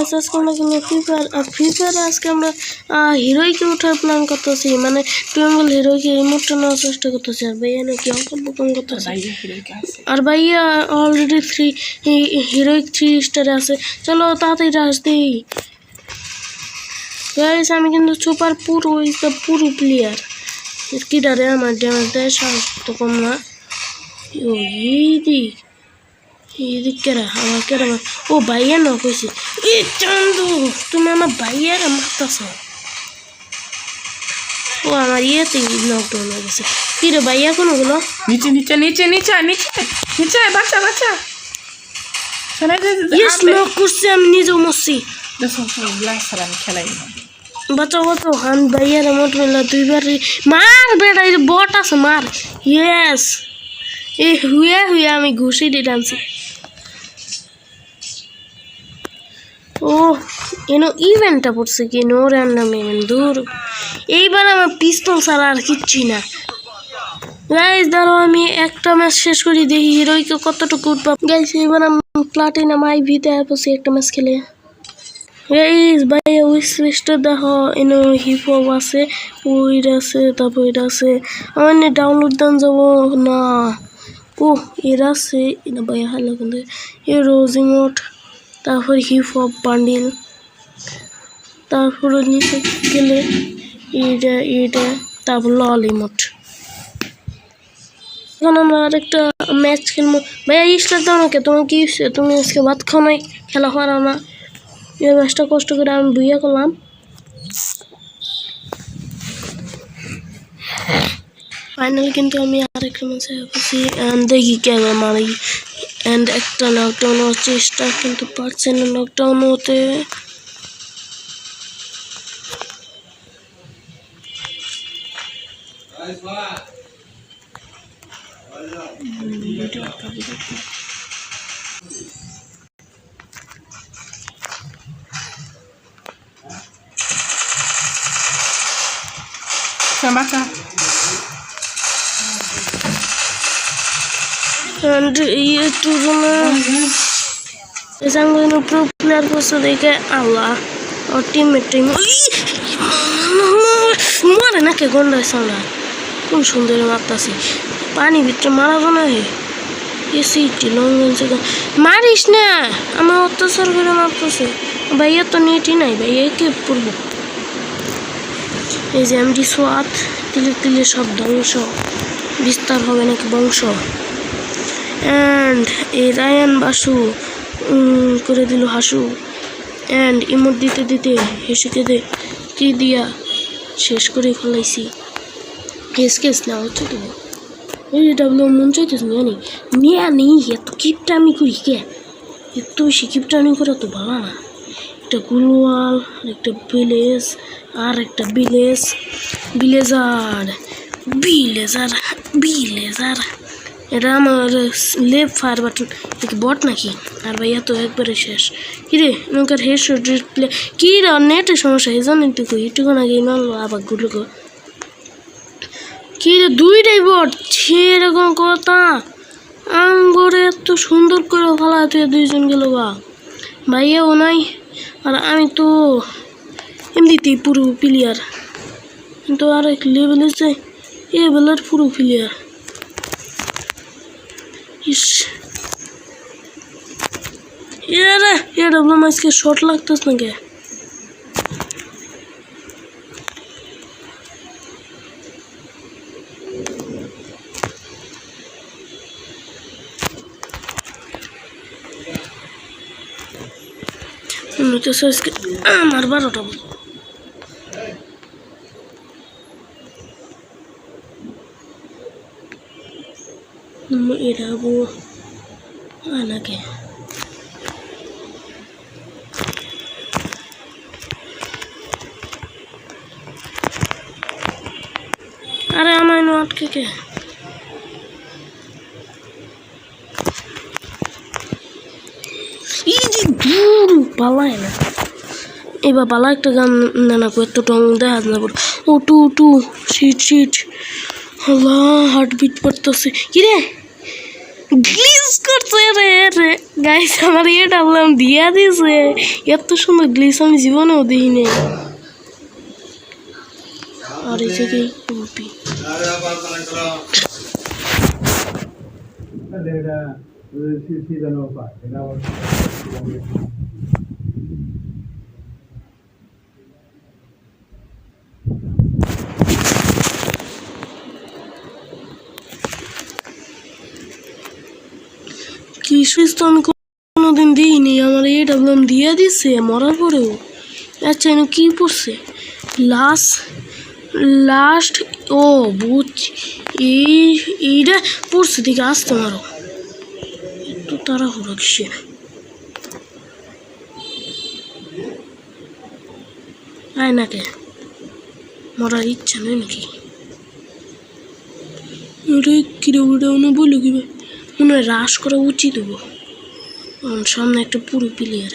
Guys আজকে আমরা খেলবো ফ্রি ফায়ার। আর ফ্রি ফায়ারে আজকে আমরা হিরোইকে ওঠার প্ল্যান করতেছি, মানে টুয়েঙ্গল হিরোইকে ইমোটটা নেওয়ার চেষ্টা করতেছি। আর ভাইয়া নাকি অঙ্কন করতেছে, আর ভাইয়া অলরেডি হিরোইক 3 স্টারে আছে। চলো তাড়াতাড়ি রাশ দিই গাইস। আমি কিন্তু সুপার পুরো প্লেয়ার। কি ডারে আমার ড্যামেজ দেয় সাহস তো কম না। এইদিক কেরা আমার কেরা ও ভাইয়া না কইছি এ চান্দু তুমি আমার ভাইয়ারা মারতাছ। ও আমার ইয়েতে লকডাউন হয়ে গেছে। কি রে ভাইয়া কোনগুলো নিচে নিচে নিচে নিচে নিচে নিচে বাচ্চা বাচ্চা ইয়েস লক করছি আমি নিজেও মরছি। আমি খেলাই বাঁচাও বাঁচাও আমি ভাইয়ারা মোট মেলা 2 বার মার বেটা বট আছে মার। ইয়েস এ হুয়া আমি ঘুষি দিয়ে টানছি। ও এনো ইভেন্টটা পড়ছে কি নো র্যান্ডম ইভেন্ট দূর। এইবার আমার পিস্তল ছাড়া আর কিচ্ছু না গাইস। ধরো আমি একটা ম্যাচ শেষ করি দেখি হিরোইকে কতটুকু উঠবা গাইস। এবার আমি প্লাটিনাম আইভিতে আসছি একটা ম্যাচ খেলে। গাইস ভাই উইশ লিস্টে দেখো এনো হিপ হপ আছে, ওইটা আছে, তারপর এটা আছে। আমার ডাউনলোড দান যাব না। ও এরা আছে এটা ভাই হালা কিন্তু এ রোজিমোট, তারপর হিপ হপ বান্ডিল, তারপরে নিচে গেলে এটা তারপর ললিমোট। এখন আমরা আরেকটা ম্যাচ খেলবো। ভাইয়া স্টার্ট দাও নাকি তোমার কি তুমি আজকে ভাত খাও নাই খেলা হারাও না। এই ম্যাচটা কষ্ট করে আমি বুইয়া করলাম। ফাইনাল কিন্তু আমি আরেকটা ম্যাচে আসছি দেখি কেমন মারি। অ্যান্ড একটা নকডাউন হওয়ার চেষ্টা কিন্তু পারছে না নকডাউন হতে। বাচ্চা and itu pro player বসে দেখে আল্লাহ ওর টিমমেট মারে নাকি গন্ডায় সামনে কোন সুন্দর মারতাছে পানি ভিতরে মারা না হে এসিটি লং মারিস না আমার অত্যাচার করে মারতেছে। ভাইয়া তো নেটই নাই ভাইয়া কে পড়বো। এই যে এমডি সোয়াত তিলে তিলে সব ধ্বংস বিস্তার হবে নাকি বংশ। অ্যান্ড এই রায়ান বাসু করে দিল হাসু। অ্যান্ড ইমোট দিতে দিতে হেসে কেঁদে কি দিয়া শেষ করে ফেলাইছি। কেস না হচ্ছে তো এই ডাবলু মন চাইতেছ নিয়ে নেই এত কিপটা আমি করি কে এত বেশি কিপটামি করে তো ভালো না। একটা গুলওয়াল একটা ভিলেজ আর একটা ভিলেজার এটা আমার লেফট ফায়ার বাটন বট নাকি। আর ভাইয়া তো একবারে শেষ কিরে নৌকার হেড প্লে কি রে নেটের সমস্যা এই জন্য একটু একটুখানি আগে মারলো আবার গুলো কি রে 2টাই বট সেরকম কথা আঙ্গরে এত সুন্দর করে ফেলা তুই 2জন গেল বা ভাইয়াও নাই। আর আমি তো এমনিতেই পুরো প্লেয়ার কিন্তু আর এক লেভেলে যাই এ বেলার পুরো প্লেয়ার। ইস এ ডাবলু আজকে শর্ট লাগতেস না কে আমার 12টা এটা নাকি আরে আমার আটকে কে পালায় না এবার পালা একটা গান না এত টং দেখা না ও টু শিট আল্লাহ হার্টবিট পড়তেছে কিরে গ্লিচ করছে রে রে গাইস আমার এটা বললাম দিয়া দিছে এত সুন্দর গ্লিচ আমি জীবনেও দেখিনি আর এই যে ইউপি কি সুইচ তো আমি কোনোদিন দিইনি আমার এটা বললাম দিয়া দিছে মরার পরেও আচ্ছা এনে কি পড়ছে লাস্ট ও বুঝছি এইটা পড়ছে দিকে আসতে মারো একটু তাড়াহুড়ো কিসের আয় নাকি মরার ইচ্ছা নেই নাকি ওটা কিরে ওটা উনি বললো কি মনে হয় হ্রাস করা উচিত হবো সামনে একটা পুরো প্লেয়ার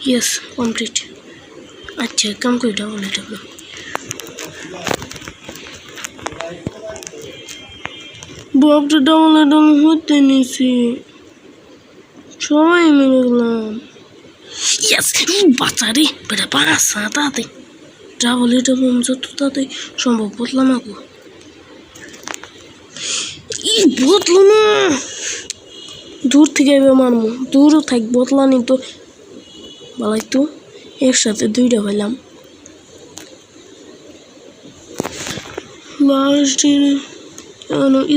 ইয়েস কমপ্লিট আচ্ছা কাম করে ডাবল এটা বকটা ডাবল এটা হতে নিছি সবাই মেরে গেলাম ইয়েস বাচ্চা রে বেটা বাঁচা তাতে ডাবল এটা যত তাতে সম্ভব বদলাম আকু বদলো না দূর থেকে মারমো দূরও থাক বদলানি তো ভালাই তো একসাথে দুইটা হইলাম লাস্ট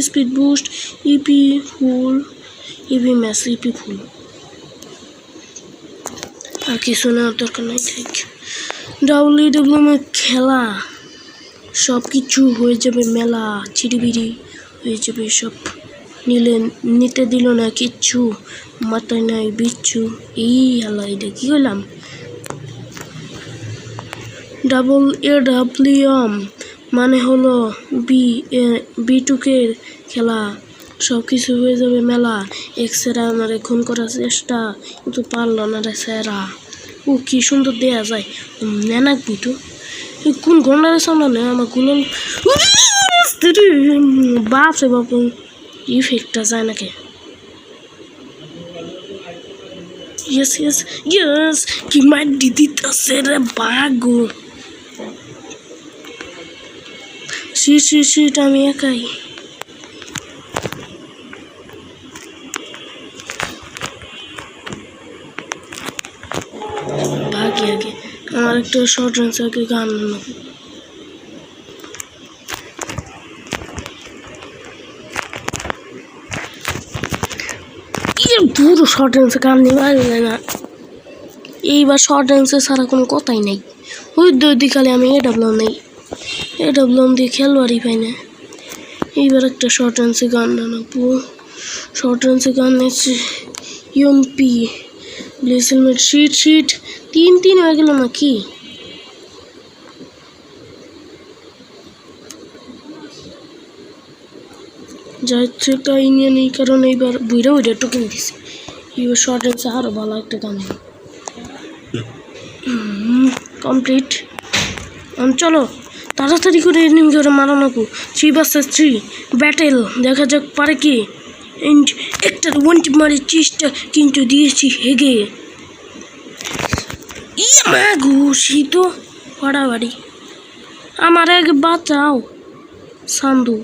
স্পিড বুস্ট ইপি ফুল ইপি ম্যাস ইপি ফুল আর কিছু নেওয়ার দরকার নাই ঠিক ডাব্লিউডাব্লিউ খেলা সব কিছু হয়ে যাবে মেলা চিড়িবিড়ি হয়ে যাবে সব নিতে দিল না কিচ্ছু মাথায় নাই বিচ্ছু এই হালা এটা কি হলাম ডাব্লিউএম মানে হলো বিটুকের খেলা সব কিছু হয়ে যাবে মেলা এক্সেরা আমার খুন করার চেষ্টা কিন্তু পারলো না রে সেরা ও কি সুন্দর দেয়া যায় নেনাক বিটু কোন ঘন্টার সামনে নেই আমার গুলো বাপ রে বাপ ইফেক্টটা যায় নাকি ইয়েস ইয়েস ইয়েস কি মাটি দিতেছে রে বাগো শিট আমি একাই ভাগি আগে আমার একটা শর্ট রেঞ্জ আগে গান পুরো শর্ট রেঞ্জে গান নিয়ে যায় না এইবার শর্ট রেঞ্জে ছাড়া কোনো কথাই নেই ওই দিকালে আমি এডাবলাম নেই এডাবলাম দিয়ে খেলোয়াড়ই পাই না এইবার একটা শর্ট রেঞ্জে গান নানাবো শর্ট রেঞ্জে গান নিচ্ছে ইউএমপি ব্লেসেলমেন্ট শিট 3 হয়ে গেল নাকি যাচ্ছে তাই নিয়ে নেই কারণ এইবার বুড়া টুকিং দিছে এইবার শর্ট রেঞ্জে আরও ভালো একটা গান কমপ্লিট চলো তাড়াতাড়ি করে এনিমি করে মারানো 3 vs 3 ব্যাটেল দেখা যাক পারে কি একটা ওয়ান মারের চেষ্টা কিন্তু দিয়েছি হেগে মা ঘুষি তো বাড়াবাড়ি আমার আগে বাঁচাও সান্দু